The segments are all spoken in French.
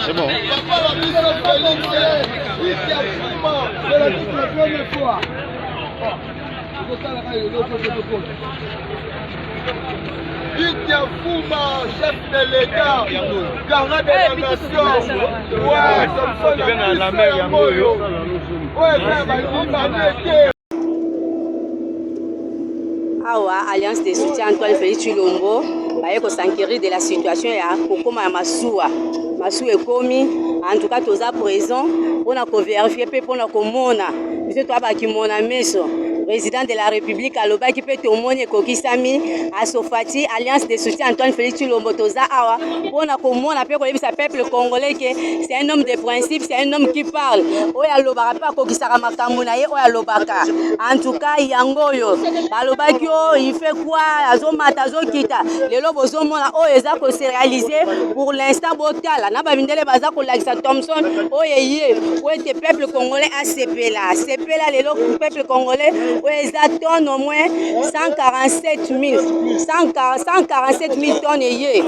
C'est bon. Chef de l'État, garant de la nation. Ouais, la mer, Awa, Alliance de soutien Antoine Félix Tshilombo, baye s'enquérir de la situation ya kokoma ya masuwa. Masuwa ekomi, en tout cas toza présent, on a vérifier pe pour na komona. Biso to abaki mona meso. Président de la République alobaki pe tomoni kokisami Asofati Alliance de soutien Antoine Félix Tshilombo toza awa pona komona pe kolebisa peuple congolais que c'est un homme de principe, c'est un homme qui parle. Oya lobaka pa kokisaka makambo na ye oya lobaka. En tout cas yango yo balobaki o il fait quoi azomata azokita lelo bozomona o eza ko se réaliser pour l'instant botala na babindele baza ko lakisa Thomson oyeye o ete peuple congolais a sepela lelo peuple congolais o eza tonnes au moins 147 000 tonnes yeye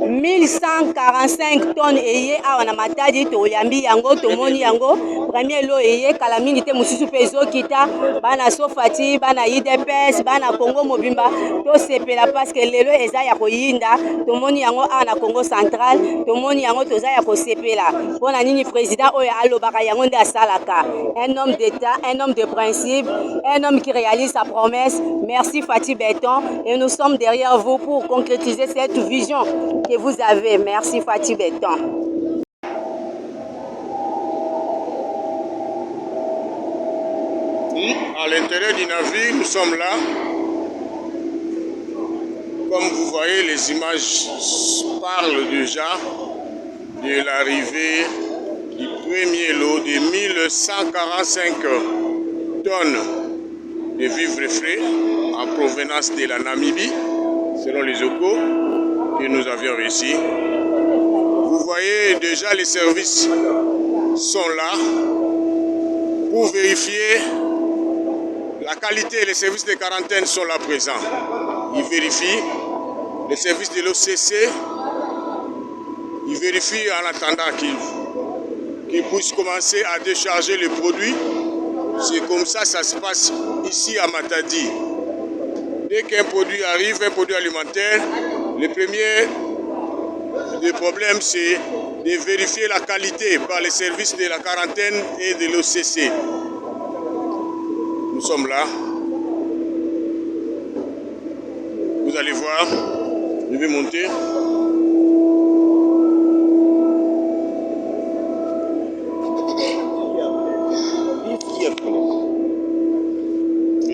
1145 tonnes eye awa na matadi toyambi yango tomoni yango premier lo eye kala mingi te mususu pe ezokita bana Sofati bana IDPS bana Congo mobimba to sepela parce que lelo eza ya koyinda tomoni yango awa na Congo central tomoni yango toza ya kosepela mpona nini président oyo alobaka yango nde asalaka un homme d'état un homme de principe un homme qui réalise sa promesse. Merci Fati Béton et nous sommes derrière vous pour concrétiser cette vision que vous avez. Merci Fati Béton. À l'intérieur du navire, nous sommes là. Comme vous voyez, les images parlent déjà de l'arrivée du premier lot de 1145 tonnes de vivres frais en provenance de la Namibie, selon les échos que nous avions reçus. Vous voyez déjà les services sont là pour vérifier la qualité. Les services de quarantaine sont là présents. Ils vérifient les services de l'OCC. Ils vérifient en attendant qu'ils puissent commencer à décharger les produits. C'est comme ça ça se passe ici à Matadi. Dès qu'un produit arrive, un produit alimentaire, le premier problème c'est de vérifier la qualité par les services de la quarantaine et de l'OCC. Nous sommes là. Vous allez voir, je vais monter.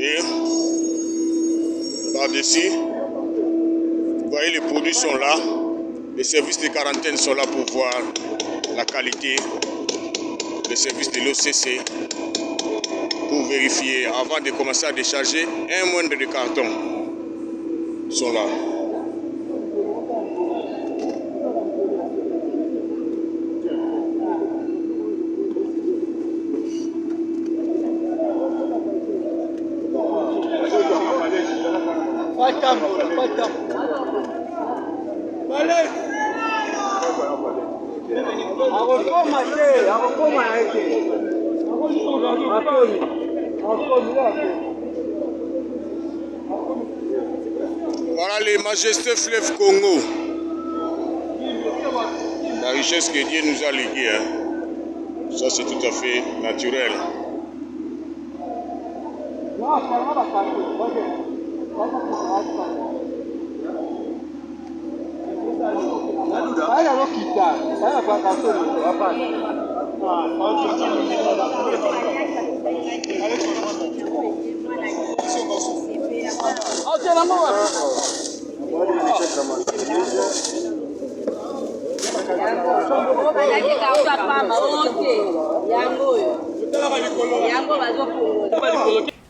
Et par-dessus, vous voyez les produits sont là. Les services de quarantaine sont là pour voir la qualité. Les services de l'OCC pour vérifier avant de commencer à décharger un moindre de carton. Ils sont là. Voilà les majestés fleuves Congo. La richesse que Dieu nous a léguée. Hein. Ça c'est tout à fait naturel.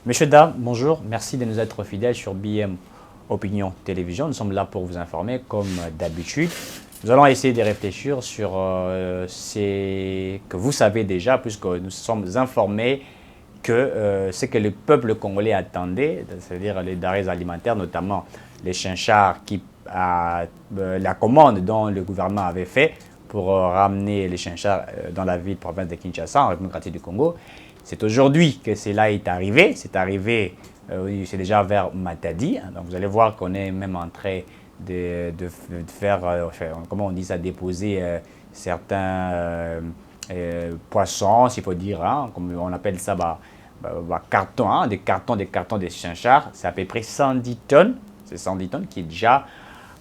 Messieurs, dames, bonjour. Merci de nous être fidèles sur BM Opinion Télévision. Nous sommes là pour vous informer comme d'habitude. Nous allons essayer de réfléchir sur ce que vous savez déjà, puisque nous sommes informés que ce que le peuple congolais attendait, c'est-à-dire les denrées alimentaires, notamment les chinchards, la commande dont le gouvernement avait fait pour ramener les chinchards dans la ville province de Kinshasa, en République démocratique du Congo. C'est aujourd'hui que cela est arrivé. C'est arrivé, c'est déjà vers Matadi. Donc vous allez voir qu'on est même en train de faire, comment on dit ça, déposer certains poissons, s'il faut dire, hein, comme on appelle ça, carton, hein, des cartons de chinchards. C'est à peu près 110 tonnes. C'est 110 tonnes qui est déjà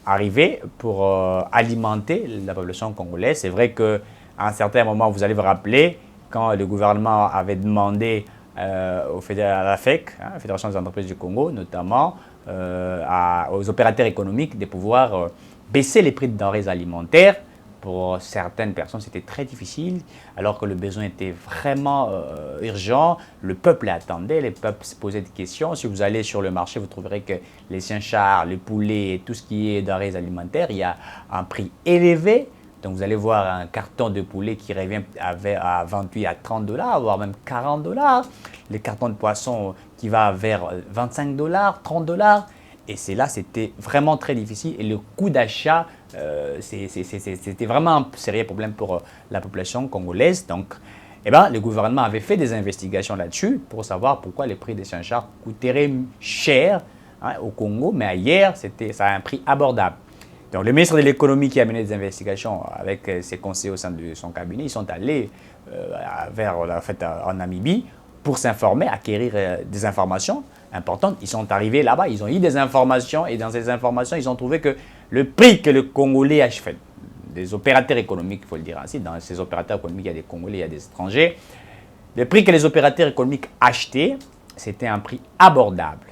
arrivé pour alimenter la population congolaise. C'est vrai qu'à un certain moment, vous allez vous rappeler, quand le gouvernement avait demandé à la FEC, hein, la Fédération des entreprises du Congo, notamment aux opérateurs économiques, de pouvoir baisser les prix de denrées alimentaires. Pour certaines personnes, c'était très difficile, alors que le besoin était vraiment urgent. Le peuple attendait, le peuple se posait des questions. Si vous allez sur le marché, vous trouverez que les chinchards, les poulets, tout ce qui est denrées alimentaires, il y a un prix élevé. Donc vous allez voir un carton de poulet qui revient à 28 à 30 $, voire même 40 $. Les cartons de poisson qui va vers 25 $, 30 $. Et c'est là, c'était vraiment très difficile. Et le coût d'achat, c'était vraiment un sérieux problème pour la population congolaise. Donc, le gouvernement avait fait des investigations là-dessus pour savoir pourquoi les prix des chinchards coûteraient cher, hein, au Congo, mais ailleurs, ça a un prix abordable. Donc, le ministre de l'économie qui a mené des investigations avec ses conseillers au sein de son cabinet, ils sont allés en Namibie pour s'informer, acquérir des informations importantes. Ils sont arrivés là-bas, ils ont eu des informations et dans ces informations, ils ont trouvé que le prix que le Congolais a fait, des opérateurs économiques, il faut le dire ainsi, dans ces opérateurs économiques, il y a des Congolais, il y a des étrangers, le prix que les opérateurs économiques achetaient, c'était un prix abordable.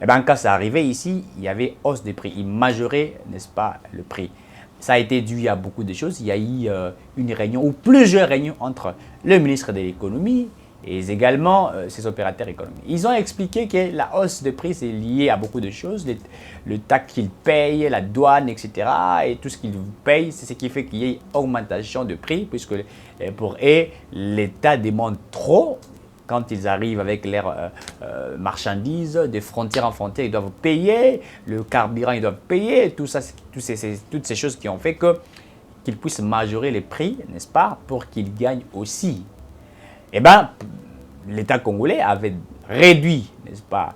Et bien, quand ça arrivait ici, il y avait hausse des prix. Ils majoraient, n'est-ce pas, le prix. Ça a été dû à beaucoup de choses. Il y a eu une réunion ou plusieurs réunions entre le ministre de l'économie et également ces opérateurs économiques. Ils ont expliqué que la hausse de prix, c'est lié à beaucoup de choses. Le taxe qu'ils payent, la douane, etc. Et tout ce qu'ils payent, c'est ce qui fait qu'il y ait une augmentation de prix, puisque pour eux, l'État demande trop. Quand ils arrivent avec leurs marchandises, de frontière en frontière, ils doivent payer, le carburant, ils doivent payer, tout ça, toutes ces choses qui ont fait qu'ils puissent majorer les prix, n'est-ce pas, pour qu'ils gagnent aussi. Eh bien, l'État congolais avait réduit, n'est-ce pas,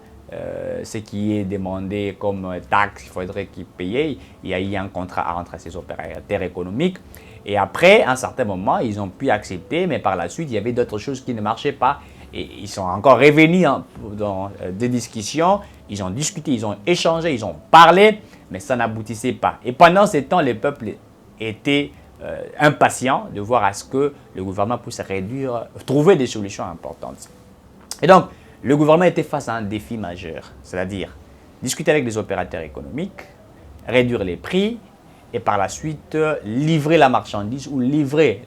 ce qui est demandé comme taxe, il faudrait qu'ils payent. Il y a eu un contrat entre ces opérateurs économiques. Et après, à un certain moment, ils ont pu accepter, mais par la suite, il y avait d'autres choses qui ne marchaient pas. Et ils sont encore revenus dans des discussions, ils ont discuté, ils ont échangé, ils ont parlé, mais ça n'aboutissait pas. Et pendant ce temps, le peuple était impatient de voir à ce que le gouvernement puisse trouver des solutions importantes. Et donc, le gouvernement était face à un défi majeur, c'est-à-dire discuter avec les opérateurs économiques, réduire les prix et par la suite livrer la marchandise ou livrer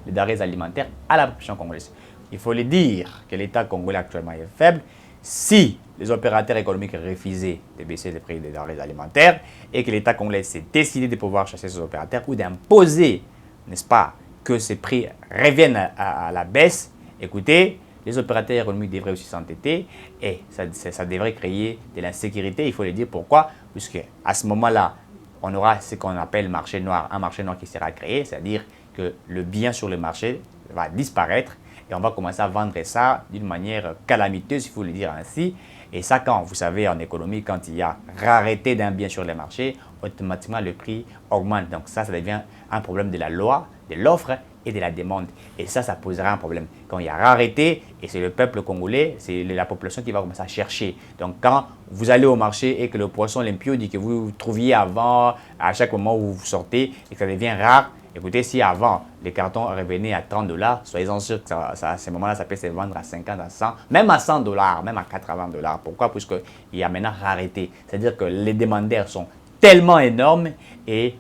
les denrées alimentaires à la population congolaise. Il faut le dire que l'État congolais actuellement est faible. Si les opérateurs économiques refusaient de baisser les prix des denrées alimentaires et que l'État congolais s'est décidé de pouvoir chasser ces opérateurs ou d'imposer, n'est-ce pas, que ces prix reviennent à la baisse, écoutez, les opérateurs économiques devraient aussi s'entêter et ça devrait créer de l'insécurité. Il faut le dire pourquoi, puisque à ce moment-là, on aura ce qu'on appelle marché noir, un marché noir qui sera créé, c'est-à-dire que le bien sur le marché va disparaître. Et on va commencer à vendre ça d'une manière calamiteuse, il faut le dire ainsi. Et ça, quand vous savez, en économie, quand il y a rareté d'un bien sur les marchés, automatiquement le prix augmente. Donc ça devient un problème de la loi, de l'offre et de la demande. Et ça posera un problème. Quand il y a rareté, et c'est le peuple congolais, c'est la population qui va commencer à chercher. Donc quand vous allez au marché et que le poisson limpio dit que vous trouviez avant, à chaque moment où vous sortez, et que ça devient rare, écoutez, si avant les cartons revenaient à 30 $, soyez-en sûrs que à ce moment-là, ça peut se vendre à 50, à 100, même à 100 $, même à 80 $. Pourquoi? Puisqu'il y a maintenant rareté. C'est-à-dire que les demandeurs sont tellement énormes et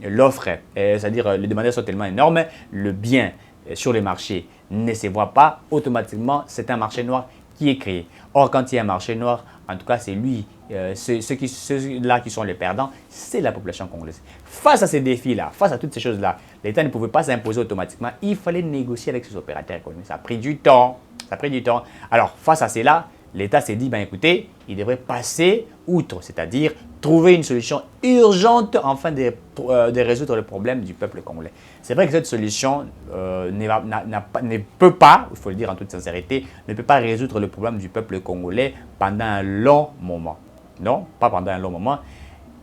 l'offre, c'est-à-dire les demandeurs sont tellement énormes, le bien sur le marché ne se voit pas, automatiquement, c'est un marché noir qui est créé. Or, quand il y a un marché noir, en tout cas, c'est lui, ceux-là qui sont les perdants, c'est la population congolaise. Face à ces défis-là, face à toutes ces choses-là, l'État ne pouvait pas s'imposer automatiquement. Il fallait négocier avec ses opérateurs économiques. Ça a pris du temps. Ça a pris du temps. Alors, face à cela, l'État s'est dit, ben écoutez, il devrait passer outre, c'est-à-dire trouver une solution urgente afin de résoudre le problème du peuple congolais. C'est vrai que cette solution ne peut pas, il faut le dire en toute sincérité, ne peut pas résoudre le problème du peuple congolais pendant un long moment. Non, pas pendant un long moment.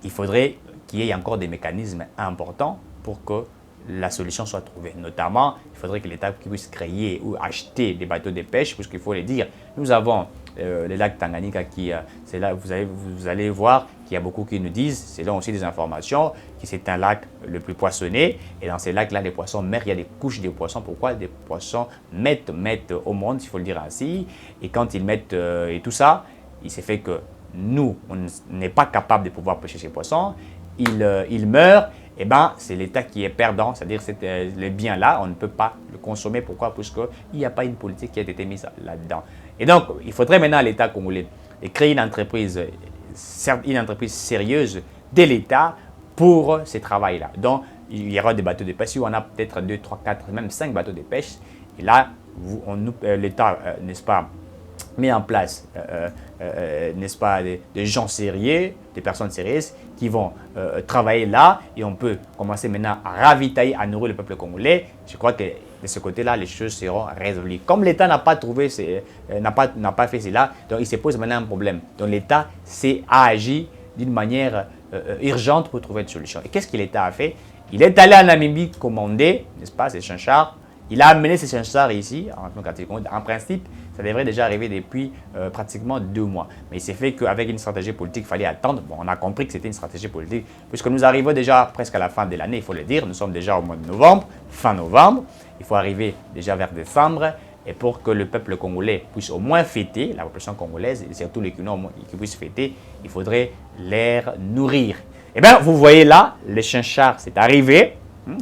Il faudrait qu'il y ait encore des mécanismes importants pour que la solution soit trouvée. Notamment, il faudrait que l'État puisse créer ou acheter des bateaux de pêche, puisqu'il faut le dire, nous avons le lac Tanganyika qui, c'est là, vous allez voir qu'il y a beaucoup qui nous disent, c'est là aussi des informations, que c'est un lac le plus poissonné. Et dans ces lacs-là, les poissons meurent, il y a des couches de poissons. Pourquoi? Des poissons mettent au monde, il faut le dire ainsi. Et quand ils mettent et tout ça, il s'est fait que nous, on n'est pas capable de pouvoir pêcher ces poissons. Ils meurent. Eh bien, c'est l'État qui est perdant, c'est-à-dire que les biens-là, on ne peut pas le consommer. Pourquoi? Parce qu'il n'y a pas une politique qui a été mise là-dedans. Et donc, il faudrait maintenant à l'État congolais créer une entreprise sérieuse de l'État pour ce travail-là. Donc, il y aura des bateaux de pêche, on a peut-être 2, 3, 4, même 5 bateaux de pêche. Et là, l'État, n'est-ce pas, met en place, n'est-ce pas, des gens sérieux, des personnes sérieuses qui vont travailler là et on peut commencer maintenant à ravitailler, à nourrir le peuple congolais. Je crois que de ce côté-là, les choses seront résolues. Comme l'État n'a pas trouvé, n'a pas fait cela, donc il se pose maintenant un problème. Donc l'État s'est agi d'une manière urgente pour trouver une solution. Et qu'est-ce que l'État a fait? Il est allé en Namibie commander, n'est-ce pas, ces chinchards. Il a amené ces chinchards ici, en principe, ça devrait déjà arriver depuis pratiquement 2 mois. Mais il s'est fait qu'avec une stratégie politique, il fallait attendre. Bon, on a compris que c'était une stratégie politique, puisque nous arrivons déjà presque à la fin de l'année, il faut le dire. Nous sommes déjà au mois de novembre, fin novembre. Il faut arriver déjà vers décembre. Et pour que le peuple congolais puisse au moins fêter, la population congolaise, et surtout les Cubains qui puissent fêter, il faudrait les nourrir. Eh bien, vous voyez là, les chinchards, c'est arrivé.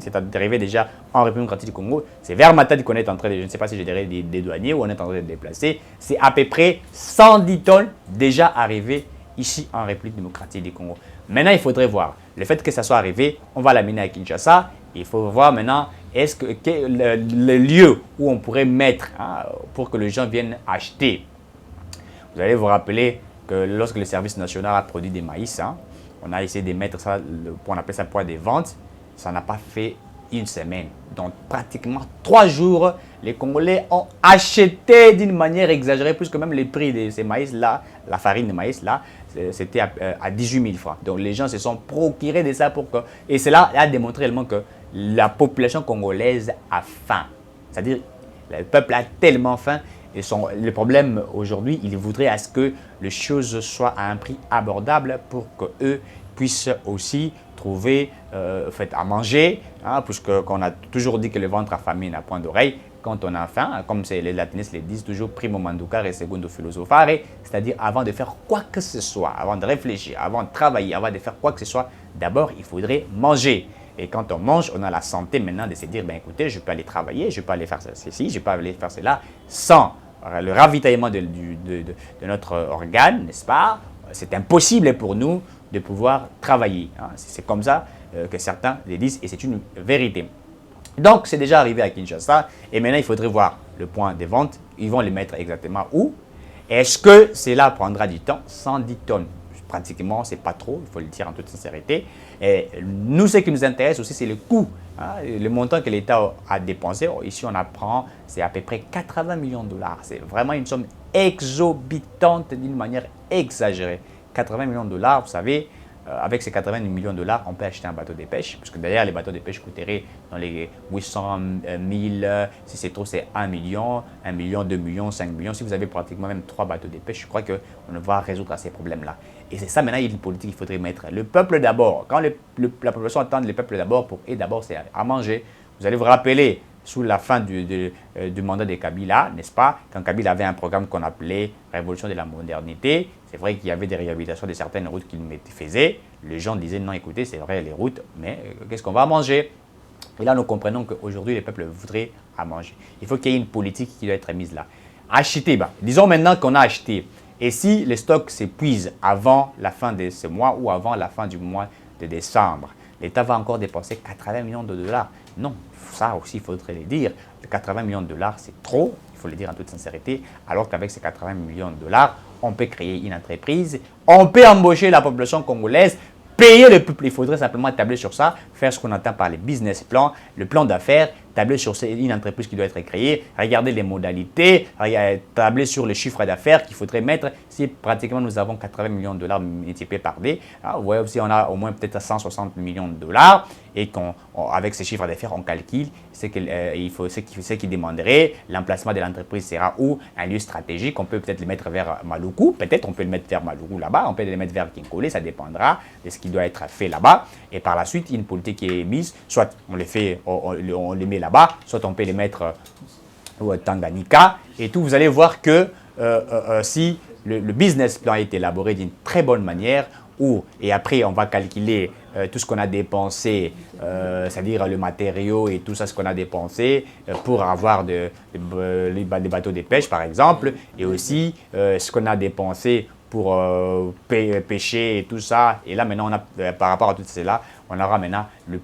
C'est arrivé déjà en République démocratique du Congo. C'est vers Matadi qu'on est en train de, je ne sais pas si je dirais des douaniers ou on est en train de déplacer. C'est à peu près 110 tonnes déjà arrivées ici en République démocratique du Congo. Maintenant, il faudrait voir. Le fait que ça soit arrivé, on va l'amener à Kinshasa. Il faut voir maintenant est-ce que le lieu où on pourrait mettre pour que les gens viennent acheter. Vous allez vous rappeler que lorsque le service national a produit des maïs, on a essayé de mettre ça, on appelle ça poids des ventes. Ça n'a pas fait une semaine. Donc, pratiquement 3 jours, les Congolais ont acheté d'une manière exagérée, puisque même les prix de ces maïs-là, la farine de maïs-là, c'était à 18 000 francs. Donc, les gens se sont procurés de ça pour que... Et cela a démontré réellement que la population congolaise a faim. C'est-à-dire, le peuple a tellement faim. Et le problème aujourd'hui, il voudrait à ce que les choses soient à un prix abordable pour qu'eux puissent aussi trouver à manger, puisqu'on a toujours dit que le ventre affamé n'a point d'oreille. Quand on a faim, comme les latinistes le disent toujours, primo manducare et secondo philosophare, c'est-à-dire avant de faire quoi que ce soit, avant de réfléchir, avant de travailler, avant de faire quoi que ce soit, d'abord il faudrait manger. Et quand on mange, on a la santé maintenant de se dire, ben écoutez, je peux aller travailler, je peux aller faire ceci, je peux aller faire cela, sans le ravitaillement de notre organe, n'est-ce pas? C'est impossible pour nous de pouvoir travailler. C'est comme ça que certains le disent et c'est une vérité. Donc, c'est déjà arrivé à Kinshasa et maintenant, il faudrait voir le point de vente. Ils vont les mettre exactement où? Est-ce que cela prendra du temps? 110 tonnes. Pratiquement, ce n'est pas trop, il faut le dire en toute sincérité. Et nous, ce qui nous intéresse aussi, c'est le coût. Le montant que l'État a dépensé. Ici, on apprend, c'est à peu près 80 millions de dollars. C'est vraiment une somme exorbitante d'une manière exagérée. 80 millions de dollars, vous savez, avec ces 80 millions de dollars, on peut acheter un bateau de pêche, parce que d'ailleurs, les bateaux de pêche coûteraient dans les 800 000, si c'est trop, c'est 1 million, 1 million, 2 millions, 5 millions. Si vous avez pratiquement même 3 bateaux de pêche, je crois qu'on va résoudre ces problèmes-là. Et c'est ça, maintenant, il y a une politique qu'il faudrait mettre. Le peuple d'abord. Quand la population attend le peuple d'abord, et d'abord, c'est à manger. Vous allez vous rappeler, sous la fin du mandat de Kabila, n'est-ce pas? Quand Kabila avait un programme qu'on appelait Révolution de la modernité, c'est vrai qu'il y avait des réhabilitations de certaines routes qu'il faisait. Les gens disaient non, écoutez, c'est vrai les routes, mais qu'est-ce qu'on va manger? Et là, nous comprenons qu'aujourd'hui, les peuples voudraient à manger. Il faut qu'il y ait une politique qui doit être mise là. acheter. Disons maintenant qu'on a acheté. Et si les stocks s'épuisent avant la fin de ce mois ou avant la fin du mois de décembre, l'État va encore dépenser 80 millions de dollars. Non, ça aussi, il faudrait le dire. 80 millions de dollars, c'est trop, il faut le dire en toute sincérité, alors qu'avec ces 80 millions de dollars, on peut créer une entreprise, on peut embaucher la population congolaise, payer le peuple. Il faudrait simplement tabler sur ça, faire ce qu'on entend par les business plans, le plan d'affaires, tabler sur une entreprise qui doit être créée, regarder les modalités, tabler sur le chiffre d'affaires qu'il faudrait mettre. Si pratiquement nous avons 80 millions de dollars multipliés par D, vous voyez aussi on a au moins peut-être 160 millions de dollars et qu'avec ces chiffres d'affaires on calcule ce qui demanderait, l'emplacement de l'entreprise sera où, un lieu stratégique, on peut peut-être le mettre vers Maluku, peut-être on peut le mettre vers Maluku là-bas, on peut le mettre vers Kinkole, ça dépendra de ce qui doit être fait là-bas. Et par la suite, une politique qui est mise, soit on les fait, on les met là-bas, soit on peut les mettre au Tanganyika. Et tout, vous allez voir que si le business plan est élaboré d'une très bonne manière, et après on va calculer tout ce qu'on a dépensé, c'est-à-dire le matériau et tout ça, ce qu'on a dépensé pour avoir des bateaux de pêche par exemple, et aussi ce qu'on a dépensé pour pêcher et tout ça. Et là maintenant, par rapport à tout cela, on aura maintenant le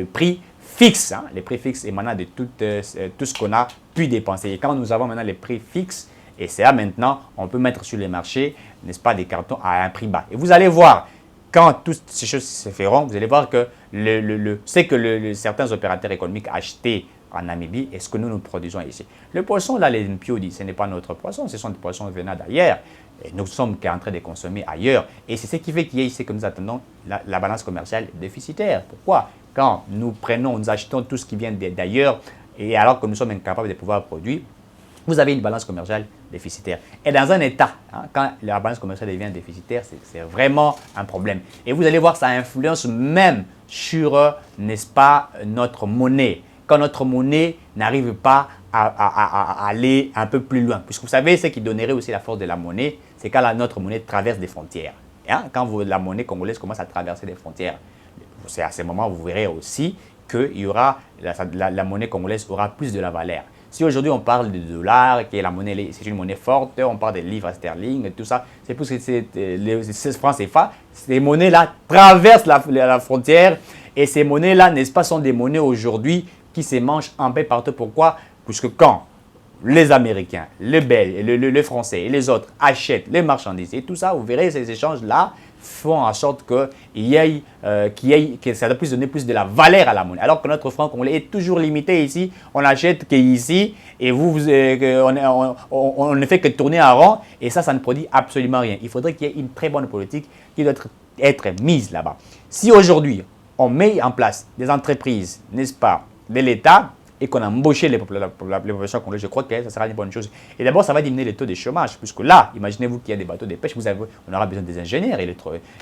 prix fixe, les prix fixes émanant de tout ce qu'on a pu dépenser. Et quand nous avons maintenant les prix fixes, et c'est là maintenant, on peut mettre sur les marchés, n'est-ce pas, des cartons à un prix bas. Et vous allez voir, quand toutes ces choses se feront, vous allez voir que c'est que certains opérateurs économiques achetés en Namibie et ce que nous produisons ici. Le poisson, là, les Mpiodi, ce n'est pas notre poisson, ce sont des poissons venant d'ailleurs. Et nous sommes en train de consommer ailleurs. Et c'est ce qui fait qu'il y a ici que nous attendons la balance commerciale déficitaire. Pourquoi? Quand nous achetons tout ce qui vient d'ailleurs, et alors que nous sommes incapables de pouvoir produire, vous avez une balance commerciale déficitaire. Et dans un État, quand la balance commerciale devient déficitaire, c'est vraiment un problème. Et vous allez voir, ça influence même sur, n'est-ce pas, notre monnaie. Quand notre monnaie n'arrive pas à aller un peu plus loin. Puisque vous savez, ce qui donnerait aussi la force de la monnaie, c'est quand notre monnaie traverse des frontières. Quand la monnaie congolaise commence à traverser des frontières, c'est à ce moment où vous verrez aussi que la monnaie congolaise aura plus de la valeur. Si aujourd'hui on parle de dollars, que la monnaie c'est une monnaie forte, on parle des livres sterling, tout ça, c'est parce que les 16 francs CFA, ces monnaies-là traversent la frontière et ces monnaies-là, n'est-ce pas, sont des monnaies aujourd'hui qui se mangent un peu partout. Pourquoi? Puisque quand les Américains, les Belges, les Français et les autres achètent les marchandises et tout ça, vous verrez ces échanges-là font en sorte que ça puisse donner plus de la valeur à la monnaie. Alors que notre franc congolais est toujours limité ici, on n'achète qu'ici et on ne fait que tourner en rond et ça ne produit absolument rien. Il faudrait qu'il y ait une très bonne politique qui doit être mise là-bas. Si aujourd'hui on met en place des entreprises, n'est-ce pas, de l'État, et qu'on a embauché la population congolaise, je crois que ça sera une bonne chose. Et d'abord, ça va diminuer le taux de chômage, puisque là, imaginez-vous qu'il y a des bateaux de pêche, on aura besoin des ingénieurs,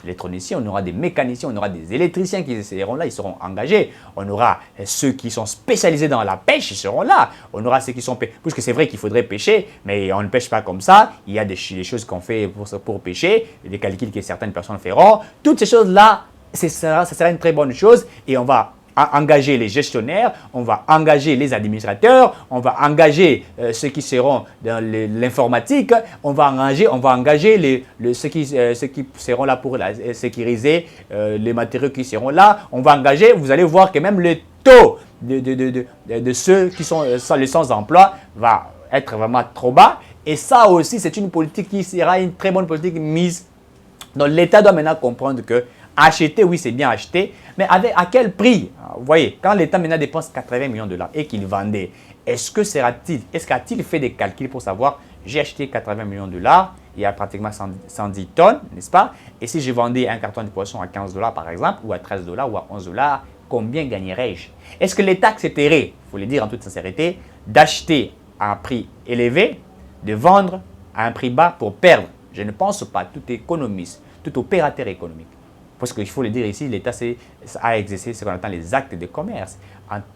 électroniciens, on aura des mécaniciens, on aura des électriciens qui seront là, ils seront engagés. On aura ceux qui sont spécialisés dans la pêche, ils seront là. On aura ceux qui sont puisque c'est vrai qu'il faudrait pêcher, mais on ne pêche pas comme ça. Il y a des choses qu'on fait pour pêcher, des calculs que certaines personnes feront. Toutes ces choses-là, ça sera une très bonne chose et on va engager les gestionnaires, on va engager les administrateurs, on va engager ceux qui seront dans l'informatique, on va engager ceux qui seront là pour sécuriser les matériaux qui seront là, on va engager, vous allez voir que même le taux de ceux qui sont les sans-emploi va être vraiment trop bas. Et ça aussi, c'est une politique qui sera une très bonne politique mise. Donc l'État doit maintenant comprendre que acheter, oui, c'est bien acheter, mais à quel prix? Vous voyez, quand l'État maintenant dépense 80 millions de dollars et qu'il vendait, est-ce qu'a-t-il fait des calculs pour savoir, j'ai acheté 80 millions de dollars, il y a pratiquement 110 tonnes, n'est-ce pas? Et si je vendais un carton de poisson à 15 dollars par exemple, ou à 13 dollars, ou à 11 dollars, combien gagnerais-je? Est-ce que l'État accepterait, il faut le dire en toute sincérité, d'acheter à un prix élevé, de vendre à un prix bas pour perdre? Je ne pense pas, tout économiste, tout opérateur économique. Parce qu'il faut le dire ici, l'État a exercé ce qu'on appelle les actes de commerce.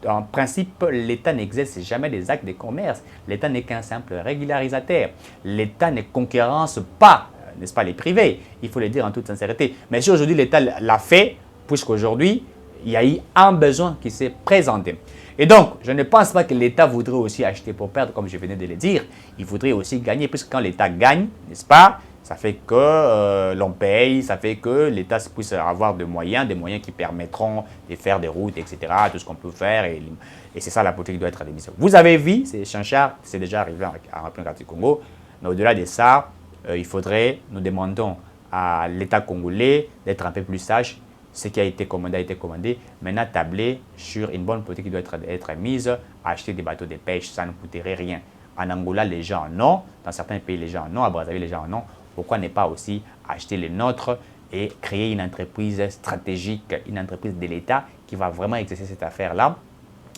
En principe, l'État n'exerce jamais des actes de commerce. L'État n'est qu'un simple régularisateur. L'État ne concurrence pas, n'est-ce pas, les privés. Il faut le dire en toute sincérité. Mais si aujourd'hui l'État l'a fait, puisqu'aujourd'hui, il y a eu un besoin qui s'est présenté. Et donc, je ne pense pas que l'État voudrait aussi acheter pour perdre, comme je venais de le dire. Il voudrait aussi gagner, puisque quand l'État gagne, n'est-ce pas, ça fait que l'on paye, ça fait que l'État puisse avoir des moyens qui permettront de faire des routes, etc., tout ce qu'on peut faire. Et c'est ça la politique qui doit être réalisée. Vous avez vu, c'est Chanchard, c'est déjà arrivé en République du Congo. Mais au-delà de ça, il faudrait, nous demandons à l'État congolais d'être un peu plus sage. Ce qui a été commandé a été commandé. Maintenant, tabler sur une bonne politique qui doit être mise, acheter des bateaux de pêche, ça ne coûterait rien. En Angola, les gens en ont. Dans certains pays, les gens en ont. À Brazzaville, les gens en ont. Pourquoi ne pas aussi acheter les nôtres et créer une entreprise stratégique, une entreprise de l'État qui va vraiment exercer cette affaire-là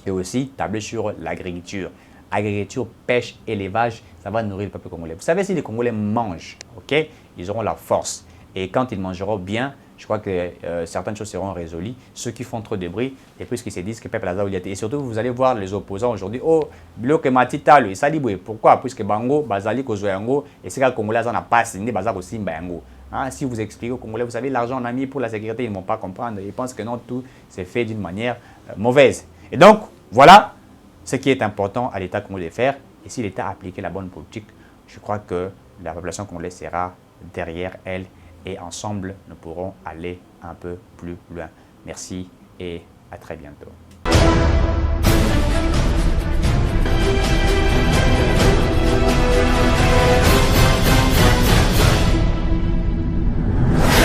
et aussi tabler sur l'agriculture. Agriculture, pêche, élevage, ça va nourrir le peuple congolais. Vous savez, si les Congolais mangent, ok, ils auront la force. Et quand ils mangeront bien, je crois que certaines choses seront résolues. Ceux qui font trop de bruit, et puisqu'ils se disent que Peuple Aza Ouliaté. Et surtout, vous allez voir les opposants aujourd'hui. Oh, bloc Matita, le Saliboué. Pourquoi? Puisque Bango, Bazali, Kozoyango, et c'est que les Congolais n'ont pas signé Bazar aussi Mbango. Si vous expliquez aux Congolais, vous savez, l'argent on a mis pour la sécurité, ils ne vont pas comprendre. Ils pensent que non, tout c'est fait d'une manière mauvaise. Et donc, voilà ce qui est important à l'État congolais de faire. Et si l'État appliquait la bonne politique, je crois que la population congolaise sera derrière elle. Et ensemble, nous pourrons aller un peu plus loin. Merci et à très bientôt.